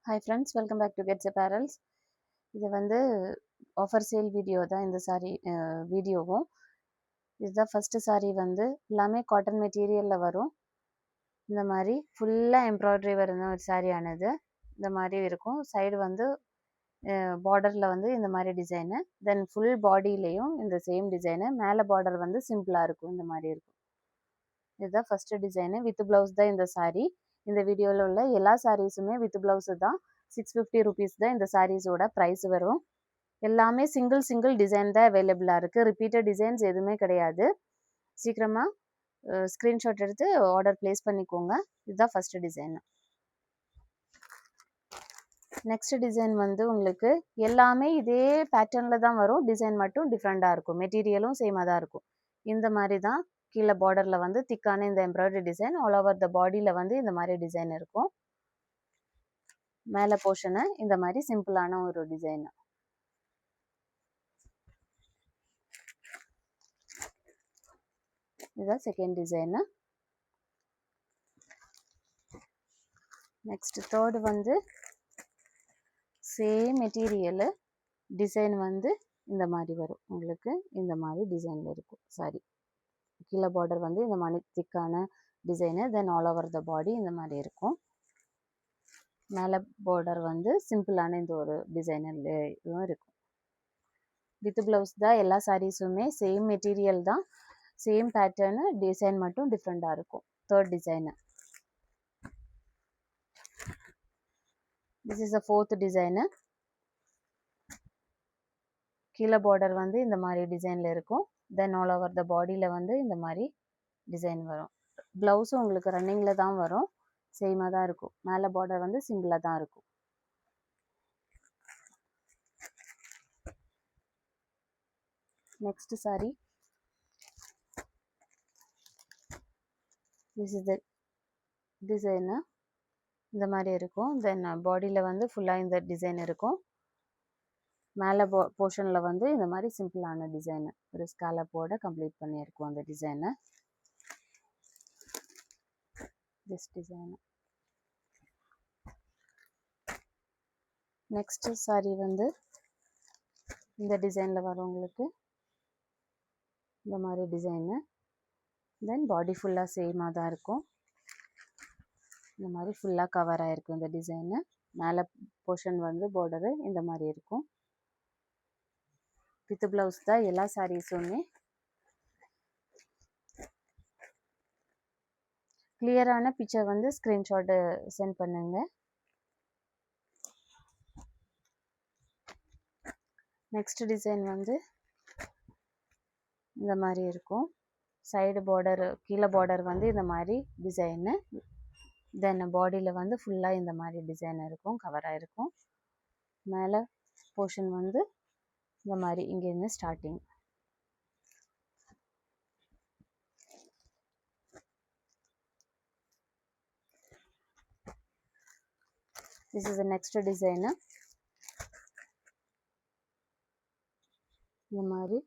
Hi friends, welcome back to Gets Apparels. இது வந்து offer sale video தான் இந்த சாரீ வீடியோவும். இதுதான் ஃபஸ்ட்டு சாரீ வந்து எல்லாமே காட்டன் மெட்டீரியலில் வரும். இந்த மாதிரி ஃபுல்லாக எம்ப்ராய்டரி வருന്ന ஒரு சாரீ ஆனது. இந்த மாதிரி இருக்கும். சைடு வந்து பார்டரில் வந்து இந்த மாதிரி டிசைனு. தென் ஃபுல் பாடியிலையும் இந்த சேம் டிசைனு. மேலே பார்டர் வந்து சிம்பிளாக இருக்கும். இந்த மாதிரி இருக்கும். இதுதான் ஃபஸ்ட்டு டிசைனு. வித் ப்ளவுஸ் தான் இந்த சாரீ. இந்த வீடியோவில் உள்ள எல்லா சாரீஸுமே வித் ப்ளவுஸு தான். 650 rupees தான் இந்த சாரீஸோட ப்ரைஸ் வரும். எல்லாமே சிங்கிள் டிசைன் தான் அவைலபிளாக இருக்குது. ரிப்பீட்டட் டிசைன்ஸ் எதுவுமே கிடையாது. சீக்கிரமாக ஸ்க்ரீன்ஷாட் எடுத்து ஆர்டர் ப்ளேஸ் பண்ணிக்கோங்க. இதுதான் ஃபஸ்ட்டு டிசைன். நெக்ஸ்ட் டிசைன் வந்து உங்களுக்கு எல்லாமே இதே பேட்டர்னில் தான் வரும். டிசைன் மட்டும் டிஃப்ரெண்ட்டாக இருக்கும். மெட்டீரியலும் சேமாக தான் இருக்கும். இந்த மாதிரி தான் கீழே பார்டரில் வந்து திக்கான இந்த எம்ப்ராய்டரி டிசைன். ஆல் ஓவர் த பாடியில் வந்து இந்த மாதிரி டிசைன் இருக்கும். மேலே போர்ஷனை இந்த மாதிரி சிம்பிளான ஒரு டிசைன். இதுதான் செகண்ட் டிசைனு. நெக்ஸ்ட் தேர்டு வந்து சேம் மெட்டீரியலு. டிசைன் வந்து இந்த மாதிரி வரும். உங்களுக்கு இந்த மாதிரி டிசைனில் இருக்கும் சாரி. கீழே பார்டர் வந்து இந்த மாதிரி திக்கான design. Then all over the body இந்த மாதிரி இருக்கும். மேலே பார்டர் வந்து சிம்பிளான இந்த ஒரு டிசைனில் இதுவும் இருக்கும். வித் ப்ளவுஸ் தான் எல்லா சாரீஸுமே. சேம் மெட்டீரியல் தான், சேம் பேட்டர்னு. டிசைன் மட்டும் டிஃப்ரெண்ட்டாக இருக்கும். Third design. This is a fourth design. கீழே பார்டர் வந்து இந்த மாதிரி டிசைனில் இருக்கும். தென் ஆல் ஓவர் த பாடியில் வந்து இந்த மாதிரி டிசைன் வரும். ப்ளவுஸும் உங்களுக்கு ரன்னிங்கில் தான் வரும். சேமாக தான் இருக்கும். மேலே பார்டர் வந்து சிம்பிளாக தான் இருக்கும். Next sorry. This is the design. இந்த மாதிரி இருக்கும். தென் பாடியில் வந்து ஃபுல்லாக இந்த டிசைன் இருக்கும். மேலே போர்ஷனில் வந்து இந்த மாதிரி சிம்பிளான டிசைனு. ஒரு ஸ்காலப்போட கம்ப்ளீட் பண்ணியிருக்கும் அந்த டிசைனை. This design. நெக்ஸ்ட் சாரி வந்து இந்த டிசைனில் வரும். உங்களுக்கு இந்த மாதிரி டிசைனு. தென் பாடி ஃபுல்லாக சேமாக தான் இருக்கும். இந்த மாதிரி ஃபுல்லாக கவர் ஆகிருக்கும் இந்த டிசைனு. மேலே போர்ஷன் வந்து பார்டரு இந்த மாதிரி இருக்கும். வித் ப்ளவுஸ் தான் எல்லா சாரீஸுமே. கிளியரான பிக்சர் வந்து ஸ்க்ரீன்ஷாட்டு சென்ட் பண்ணுங்க. நெக்ஸ்ட் டிசைன் வந்து இந்த மாதிரி இருக்கும். சைடு பார்டர், கீழே பார்டர் வந்து இந்த மாதிரி டிசைனு. தென் பாடியில் வந்து ஃபுல்லாக இந்த மாதிரி டிசைன் இருக்கும். கவர் ஆகிருக்கும். மேலே போர்ஷன் வந்து இந்த மாதிரி இங்கேருந்து starting. This is the next design. இந்த மாதிரி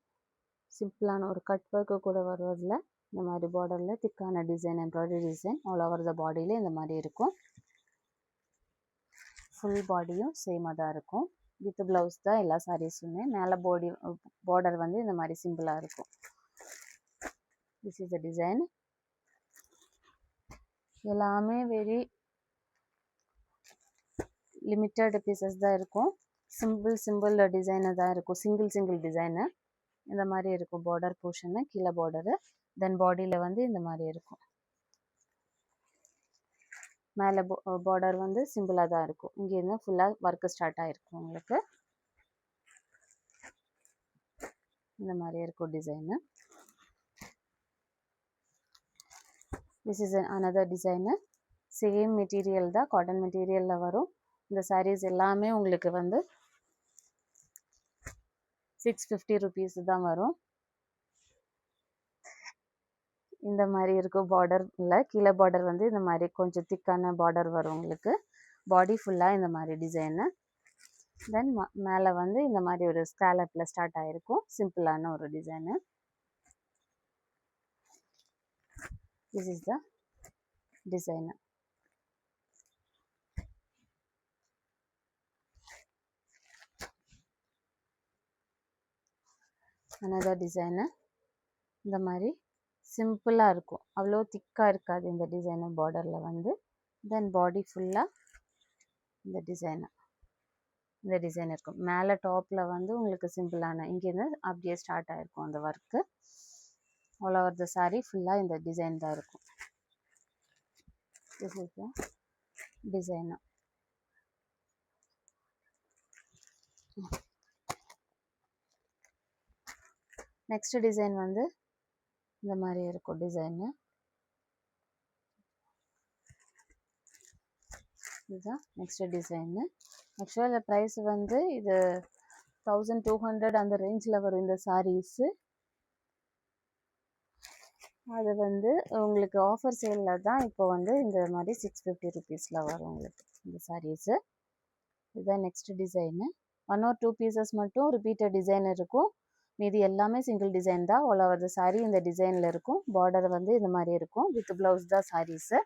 சிம்பிளான ஒரு கட் ஒர்க்கு கூட வருவதில் இந்த மாதிரி பார்டரில் திக்கான design, embroidery design all over த பாடியில் இந்த மாதிரி இருக்கும். ஃபுல் பாடியும் சேமாக தான் இருக்கும். வித் ப்ளவுஸ் தான் எல்லா சாரீஸுமே. மேலே பார்டர் வந்து இந்த மாதிரி சிம்பிளாக இருக்கும். This is the design. எல்லாமே வெரி லிமிட்டட் பீசஸ் தான் இருக்கும். சிம்பிள் டிசைனு தான் இருக்கும். சிங்கிள் டிசைனு இந்த மாதிரி இருக்கும். பார்டர் போர்ஷனு கீழே பார்டரு. தென் பாடியில் வந்து இந்த மாதிரி இருக்கும். மேலே பார்டர் வந்து சிம்பிளாக தான் இருக்கும். இங்கேருந்து ஃபுல்லாக ஒர்க்கு ஸ்டார்ட் ஆகிருக்கும். உங்களுக்கு இந்த மாதிரி இருக்கும் design. This is another design. Same material தான், காட்டன் மெட்டீரியலில் வரும். இந்த சாரீஸ் எல்லாமே உங்களுக்கு வந்து 650 rupees தான் வரும். இந்த மாதிரி இருக்கும். பார்டர் இல்லை, கீழே பார்டர் வந்து இந்த மாதிரி கொஞ்சம் திக்கான பார்டர் வரும் உங்களுக்கு. பாடி ஃபுல்லாக இந்த மாதிரி டிசைனு. தென் மேலே வந்து இந்த மாதிரி ஒரு ஸ்காலப்பில் ஸ்டார்ட் ஆகிருக்கும். சிம்பிளான ஒரு design. This is the design. Another design. இந்த மாதிரி சிம்பிளாக இருக்கும், அவ்வளோ திக்காக இருக்காது இந்த டிசைனு. பார்டரில் வந்து தென் பாடி ஃபுல்லாக இந்த டிசைன் இருக்கும். மேலே டாப்பில் வந்து உங்களுக்கு சிம்பிளான இங்கேருந்து அப்படியே ஸ்டார்ட் ஆகிருக்கும் அந்த work. All over the sari ஃபுல்லாக இந்த டிசைன் தான் இருக்கும். This is the design. Next design வந்து இந்த மாதிரி இருக்கும் டிசைனு. இதுதான் நெக்ஸ்ட் டிசைனு. ஆக்சுவலாக ப்ரைஸ் வந்து இது 1200 அந்த ரேஞ்சில் வரும் இந்த சாரீஸு. அது வந்து உங்களுக்கு ஆஃபர் சேலில் தான் இப்போ வந்து இந்த மாதிரி 650 ருபீஸில் வரும் உங்களுக்கு இந்த சாரீஸு. இதுதான் நெக்ஸ்ட் டிசைனு. 1 or 2 பீசஸ் மட்டும் ரிப்பீட்டட் டிசைன் இருக்கும், மீதி எல்லாமே சிங்கிள் டிசைன் தான். ஆல் ஓவர் த சாரீ இந்த டிசைனில் இருக்கும். பார்டர் வந்து இந்த மாதிரி இருக்கும், வித் ப்ளவுஸ் தான் சாரீஸு.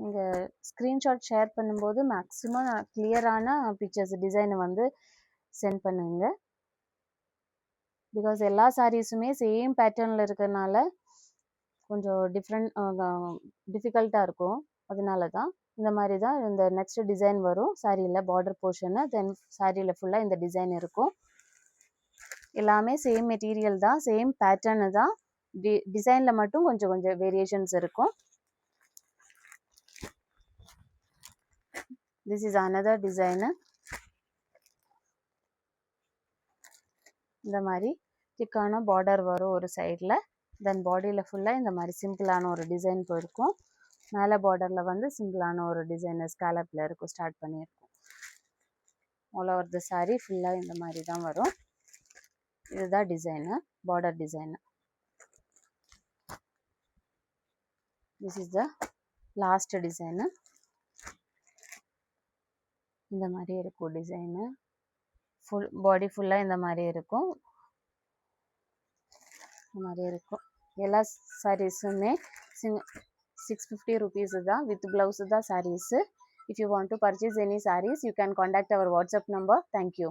நீங்கள் ஸ்க்ரீன்ஷாட் ஷேர் பண்ணும்போது மேக்ஸிமம் கிளியரான பிக்சர்ஸ் டிசைனை வந்து சென்ட் பண்ணுங்க. பிகாஸ் எல்லா சாரீஸுமே சேம் பேட்டர்னில் இருக்கிறதுனால கொஞ்சம் டிஃபிகல்ட்டாக இருக்கும். அதனால தான் இந்த மாதிரி தான் இந்த நெக்ஸ்ட் டிசைன் வரும் சாரியில். பார்டர் போர்ஷனு தென் சாரியில் ஃபுல்லாக இந்த டிசைன் இருக்கும். எல்லாமே சேம் மெட்டீரியல் தான், சேம் பேட்டர்னு தான். டிசைனில் மட்டும் கொஞ்சம் வேரியேஷன்ஸ் இருக்கும். This is another design. இந்த மாதிரி திக்கான பார்டர் வரும் ஒரு சைடில். தென் பாடியில் ஃபுல்லாக இந்த மாதிரி சிம்பிளான ஒரு டிசைன் போயிருக்கும். மேலே பார்டரில் வந்து சிம்பிளான ஒரு டிசைன் ஸ்காலப்பில் இருக்கும், ஸ்டார்ட் பண்ணியிருக்கும். ஆல் ஓவர் த சாரீ ஃபுல்லாக இந்த மாதிரி தான் வரும். இதுதான் design, border design. This is the last design. இந்த மாதிரி இருக்கும் டிசைனு. ஃபுல் பாடி ஃபுல்லாக இந்த மாதிரி இருக்கும். இந்த மாதிரி இருக்கும். எல்லா சாரீஸுமே 650 ருபீஸு தான், வித் ப்ளவுஸு தான் sarees. If you want to purchase any sarees, you can contact our WhatsApp number. Thank you.